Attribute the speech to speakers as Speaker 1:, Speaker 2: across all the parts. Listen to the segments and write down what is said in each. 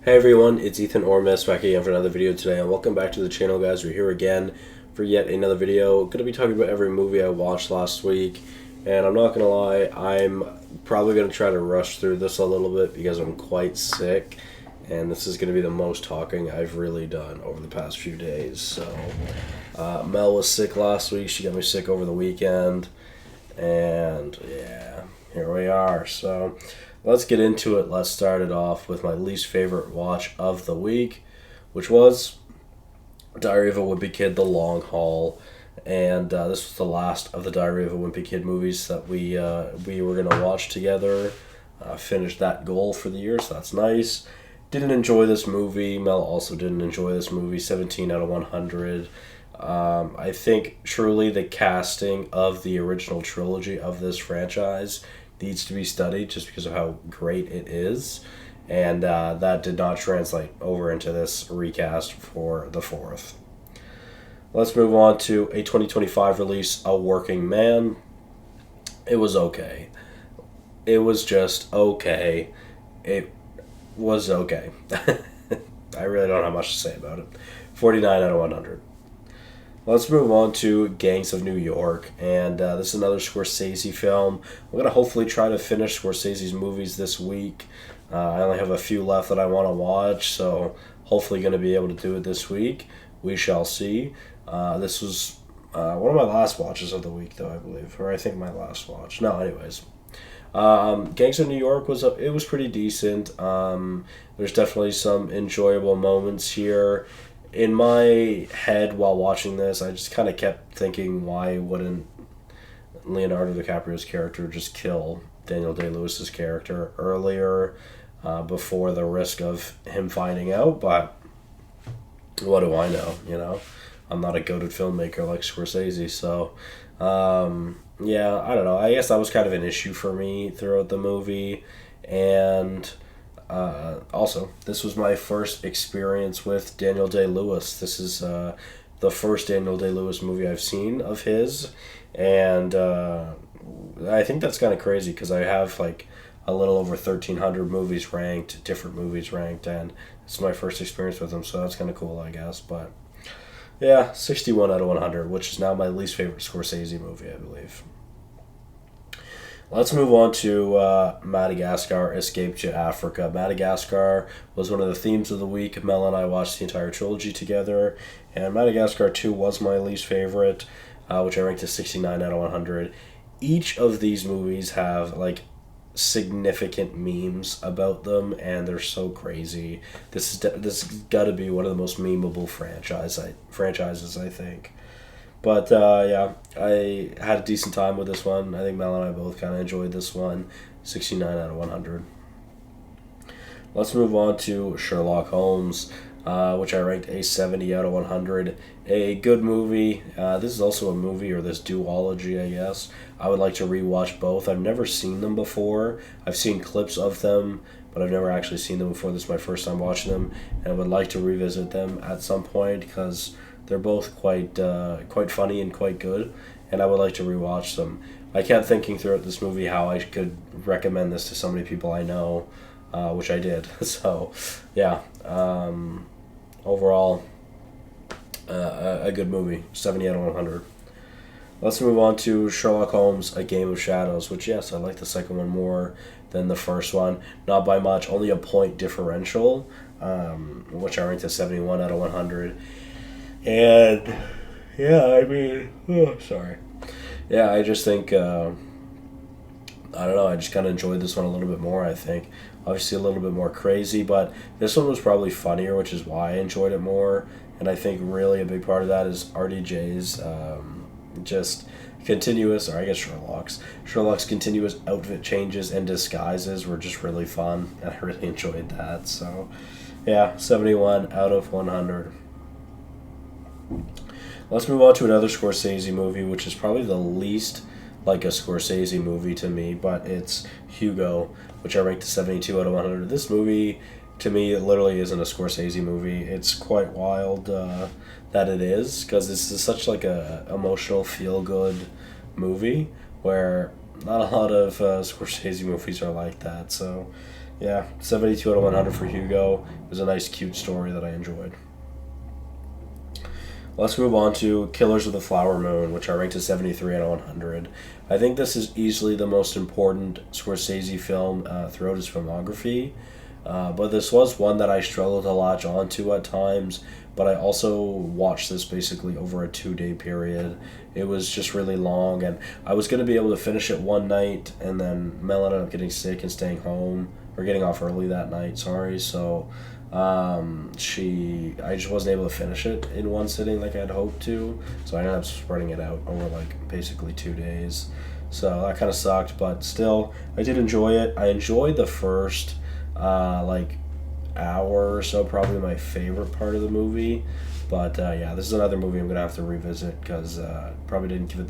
Speaker 1: Hey everyone, it's Ethan or Miist back again for another video today, and welcome back to the channel, guys. We're here again for yet another video. Going to be talking about every movie I watched last week, and I'm not going to lie, I'm probably going to try to rush through this a little bit because I'm quite sick, and this is going to be the most talking I've really done over the past few days. So, Mel was sick last week, she got me sick over the weekend, and yeah, here we are. So, let's get into it. Let's start it off with my least favorite watch of the week, which was Diary of a Wimpy Kid: The Long Haul. And this was the last of the Diary of a Wimpy Kid movies that we were going to watch together. Finished that goal for the year, so that's nice. Didn't enjoy this movie. Mel also didn't enjoy this movie. 17 out of 100. I think truly the casting of the original trilogy of this franchise needs to be studied just because of how great it is, and that did not translate over into this recast for the fourth. Let's move on to a 2025 release, A Working Man. It was okay. It was just okay. It was okay. I really don't have much to say about it. 49 out of 100. Let's move on to Gangs of New York, and this is another Scorsese film. I'm going to hopefully try to finish Scorsese's movies this week. I only have a few left that I want to watch, so hopefully going to be able to do it this week. We shall see. This was one of my last watches of the week, though, I believe, or I think my last watch. No, anyways. Gangs of New York was pretty decent. There's definitely some enjoyable moments here. In my head while watching this, I just kind of kept thinking, why wouldn't Leonardo DiCaprio's character just kill Daniel Day-Lewis's character earlier, before the risk of him finding out? But what do I know, you know? I'm not a goated filmmaker like Scorsese, so yeah, I don't know. I guess that was kind of an issue for me throughout the movie, and also, this was my first experience with Daniel Day-Lewis. This is the first Daniel Day-Lewis movie I've seen of his, and I think that's kind of crazy because I have like a little over 1,300 movies ranked, different movies ranked, and it's my first experience with him, so that's kind of cool, I guess. But yeah, 61 out of 100, which is now my least favorite Scorsese movie, I believe. Let's move on to Madagascar, Escape to Africa. Madagascar was one of the themes of the week. Mel and I watched the entire trilogy together, and Madagascar 2 was my least favorite, which I ranked as 69 out of 100. Each of these movies have, like, significant memes about them, and they're so crazy. This has got to be one of the most memeable franchises, I think. But, yeah, I had a decent time with this one. I think Mel and I both kind of enjoyed this one. 69 out of 100. Let's move on to Sherlock Holmes, which I ranked a 70 out of 100. A good movie. This is also a movie, or this duology, I guess. I would like to rewatch both. I've never seen them before. I've seen clips of them, but I've never actually seen them before. This is my first time watching them, and I would like to revisit them at some point because they're both quite funny and quite good, and I would like to rewatch them. I kept thinking throughout this movie how I could recommend this to so many people I know, which I did. So, yeah, overall, a good movie, 70 out of 100. Let's move on to Sherlock Holmes, A Game of Shadows, which, yes, I like the second one more than the first one. Not by much, only a point differential, which I ranked as 71 out of 100. And, yeah, I mean, sorry. Yeah, I just think, I don't know, I just kind of enjoyed this one a little bit more, I think. Obviously a little bit more crazy, but this one was probably funnier, which is why I enjoyed it more. And I think really a big part of that is RDJ's just continuous, or I guess Sherlock's continuous outfit changes and disguises were just really fun, and I really enjoyed that. So, yeah, 71 out of 100. Let's move on to another Scorsese movie, which is probably the least like a Scorsese movie to me, but it's Hugo, which I ranked a 72 out of 100. This movie, to me, it literally isn't a Scorsese movie. It's quite wild that it is, because this is such like a emotional, feel-good movie where not a lot of Scorsese movies are like that. So, yeah, 72 out of 100 for Hugo. It was a nice, cute story that I enjoyed. Let's move on to Killers of the Flower Moon, which I ranked as 73 out of 100. I think this is easily the most important Scorsese film throughout his filmography. But this was one that I struggled to latch onto at times, but I also watched this basically over a 2 day period. It was just really long, and I was going to be able to finish it one night, and then Mel ended up getting sick and staying home, or getting off early that night, sorry, so I just wasn't able to finish it in one sitting like I'd hoped to, so I ended up spreading it out over like basically 2 days. So that kind of sucked, but still, I did enjoy it. I enjoyed the first like hour or so, probably my favorite part of the movie. But yeah, this is another movie I'm gonna have to revisit because probably didn't give it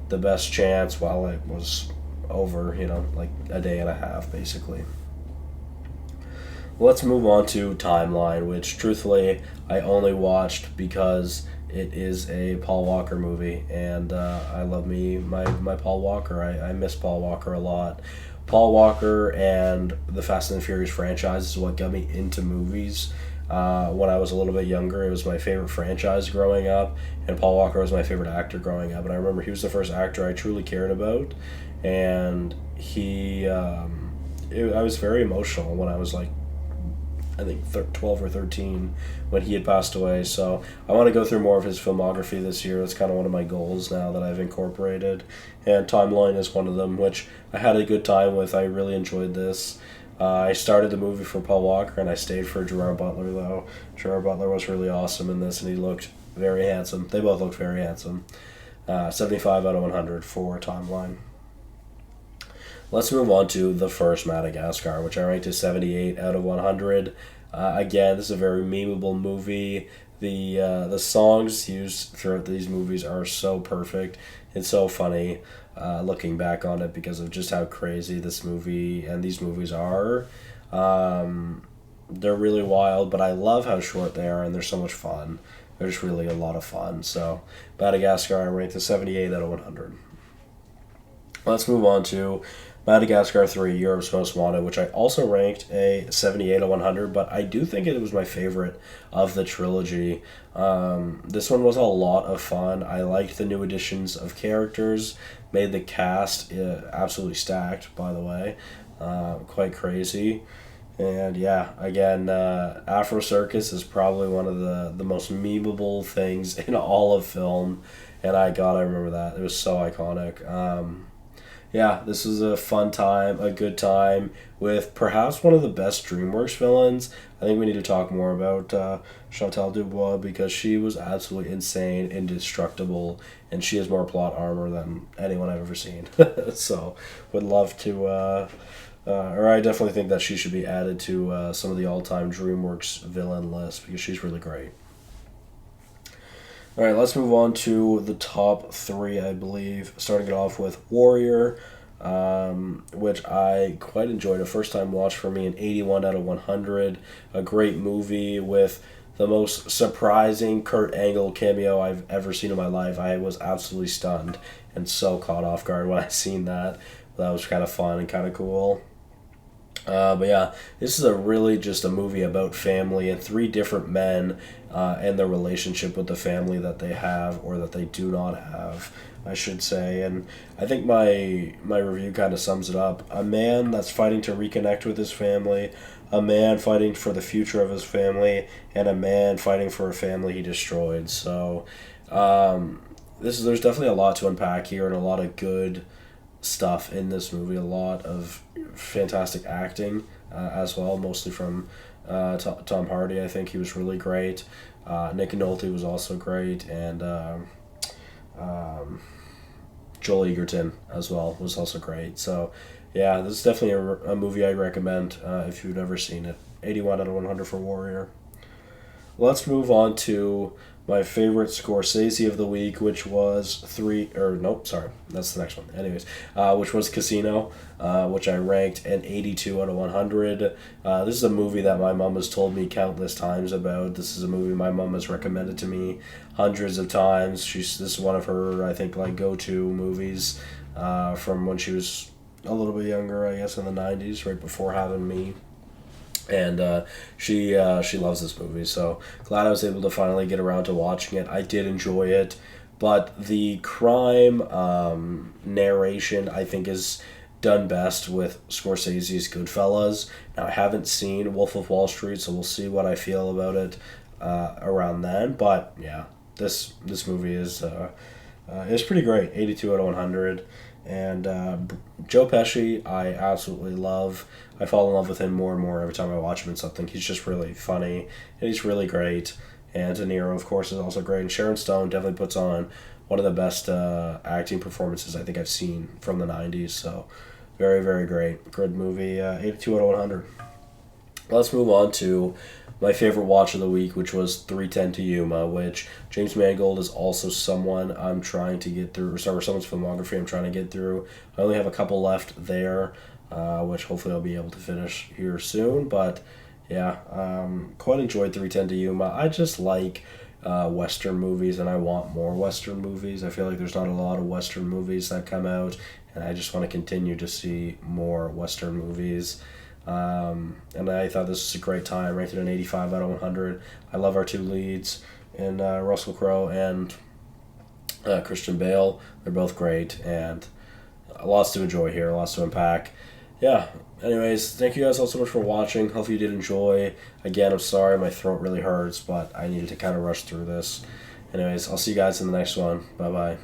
Speaker 1: the best chance while it was over. Like a day and a half basically. Let's move on to Timeline, which truthfully I only watched because it is a Paul Walker movie, and I love my Paul Walker. I miss Paul Walker a lot. Paul Walker and the Fast and the Furious franchise is what got me into movies. When I was a little bit younger, it was my favorite franchise growing up, and Paul Walker was my favorite actor growing up. And I remember he was the first actor I truly cared about, and I was very emotional when I was like, I think 12 or 13 when he had passed away. So I want to go through more of his filmography this year. That's kind of one of my goals now that I've incorporated. And Timeline is one of them, which I had a good time with. I really enjoyed this. I started the movie for Paul Walker, and I stayed for Gerard Butler, though. Gerard Butler was really awesome in this, and he looked very handsome. They both looked very handsome. 75 out of 100 for Timeline. Let's move on to The First Madagascar, which I ranked as 78 out of 100. Again, this is a very memeable movie. The songs used throughout these movies are so perfect. It's so funny looking back on it because of just how crazy this movie and these movies are. They're really wild, but I love how short they are, and they're so much fun. They're just really a lot of fun. So, Madagascar, I ranked as 78 out of 100. Let's move on to Madagascar 3, Europe's Most Wanted, which I also ranked a 78 out of 100, but I do think it was my favorite of the trilogy. This one was a lot of fun. I liked the new additions of characters, made the cast absolutely stacked, by the way. Quite crazy. And yeah, again, Afro Circus is probably one of the most memeable things in all of film, and I remember that. It was so iconic. Yeah, this was a fun time, a good time, with perhaps one of the best DreamWorks villains. I think we need to talk more about Chantal Dubois because she was absolutely insane, indestructible, and she has more plot armor than anyone I've ever seen. So, would love to, or I definitely think that she should be added to some of the all-time DreamWorks villain list because she's really great. All right, let's move on to the top three, I believe. Starting it off with Warrior, which I quite enjoyed. A first-time watch for me, an 81 out of 100. A great movie with the most surprising Kurt Angle cameo I've ever seen in my life. I was absolutely stunned and so caught off guard when I seen that. That was kind of fun and kind of cool. But yeah, this is really just a movie about family and three different men and their relationship with the family that they have or that they do not have, I should say. And I think my review kind of sums it up. A man that's fighting to reconnect with his family, a man fighting for the future of his family, and a man fighting for a family he destroyed. So there's definitely a lot to unpack here and a lot of good stuff in this movie, a lot of fantastic acting as well, mostly from Tom Hardy. I think he was really great. Nick Nolte was also great, and Joel Egerton as well was also great. So yeah, this is definitely a movie I recommend if you've never seen it. 81 out of 100 for Warrior. Let's move on to my favorite Scorsese of the week, which was that's the next one. Anyways, which was Casino, which I ranked an 82 out of 100. This is a movie that my mom has told me countless times about. This is a movie my mom has recommended to me hundreds of times. This is one of her, I think, like go-to movies from when she was a little bit younger, I guess, in the 90s, right before having me. And she loves this movie, so glad I was able to finally get around to watching it. I did enjoy it, but the crime narration, I think, is done best with Scorsese's Goodfellas. Now, I haven't seen Wolf of Wall Street, so we'll see what I feel about it around then. But yeah, this movie is pretty great. 82 out of 100. And Joe Pesci, I absolutely love. I fall in love with him more and more every time I watch him in something. He's just really funny, and he's really great. And De Niro, of course, is also great. And Sharon Stone definitely puts on one of the best acting performances I think I've seen from the 90s. So, very, very great. Good movie. 82 out of 100. Let's move on to my favorite watch of the week, which was 310 to Yuma, which James Mangold is also someone I'm trying to get through, or someone's filmography I'm trying to get through. I only have a couple left there, which hopefully I'll be able to finish here soon. But yeah, quite enjoyed 310 to Yuma. I just like Western movies, and I want more Western movies. I feel like there's not a lot of Western movies that come out, and I just want to continue to see more Western movies. And I thought this was a great time, rated an 85 out of 100. I love our two leads, and Russell Crowe and Christian Bale. They're both great, and lots to enjoy here, lots to unpack. Yeah, anyways, thank you guys all so much for watching. Hopefully you did enjoy. Again, I'm sorry, my throat really hurts, but I needed to kind of rush through this. Anyways, I'll see you guys in the next one. Bye-bye.